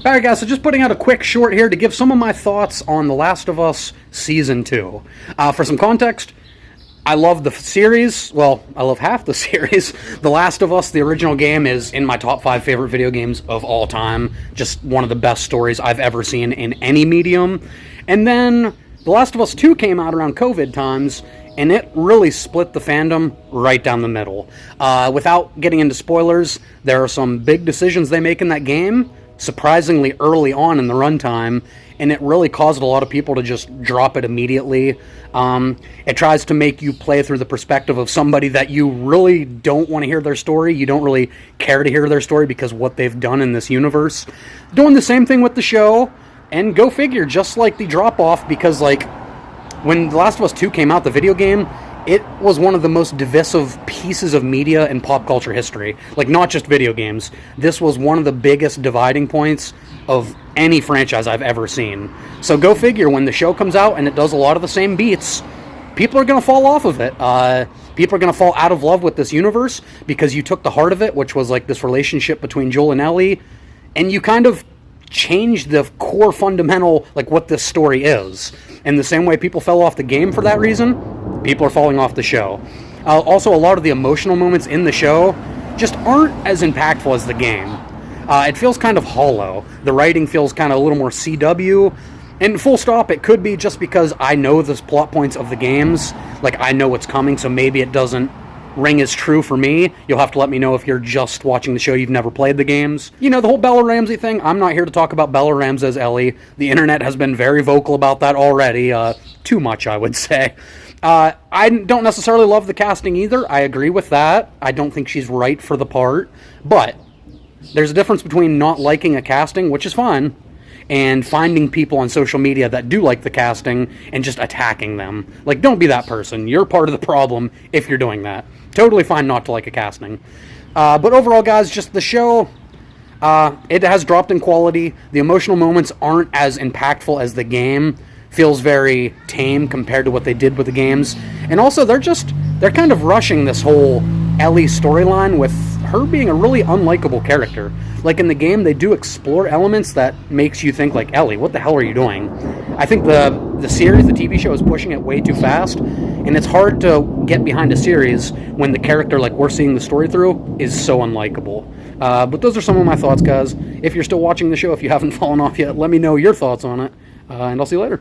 Alright guys, so just putting out a quick short here to give some of my thoughts on The Last of Us Season 2. For some context, I love the series. Well, I love half the series. The Last of Us, the original game, is in my top 5 favorite video games of all time. Just one of the best stories I've ever seen in any medium. And then The Last of Us 2 came out around COVID times, and it really split the fandom right down the middle. Without getting into spoilers, there are some big decisions they make in that game, surprisingly early on in the runtime, and it really caused a lot of people to just drop it immediately. It tries to make you play through the perspective of somebody that you really don't want to hear their story. You don't really care to hear their story because what they've done in this universe. Doing the same thing with the show, and go figure, just like the drop-off, because like when The Last of Us 2 came out, the video game, it was one of the most divisive pieces of media in pop culture history. Like, not just video games. This was one of the biggest dividing points of any franchise I've ever seen. So go figure, when the show comes out and it does a lot of the same beats, people are going to fall off of it. People are going to fall out of love with this universe because you took the heart of it, which was like this relationship between Joel and Ellie, and you kind of changed the core fundamental, like what this story is. In the same way people fell off the game for that reason, people are falling off the show. Also, a lot of the emotional moments in the show just aren't as impactful as the game. It feels kind of hollow. The writing feels kind of a little more CW. And full stop, it could be just because I know the plot points of the games. Like, I know what's coming, so maybe it doesn't ring as true for me. You'll have to let me know if you're just watching the show, you've never played the games. You know, the whole Bella Ramsey thing, I'm not here to talk about Bella Ramsey as Ellie. The internet has been very vocal about that already. Too much, I would say. I don't necessarily love the casting either. I agree with that. I don't think she's right for the part. But there's a difference between not liking a casting, which is fine, and finding people on social media that do like the casting and just attacking them. Like, don't be that person. You're part of the problem if you're doing that. Totally fine not to like a casting. But overall, guys, just the show, it has dropped in quality. The emotional moments aren't as impactful as the game. Feels very tame compared to what they did with the games. And also, they're kind of rushing this whole Ellie storyline with her being a really unlikable character. Like, in the game, they do explore elements that makes you think, like, Ellie, what the hell are you doing? I think the series, the TV show, is pushing it way too fast, and it's hard to get behind a series when the character, like we're seeing the story through, is so unlikable. But those are some of my thoughts, guys. If you're still watching the show, if you haven't fallen off yet, let me know your thoughts on it, and I'll see you later.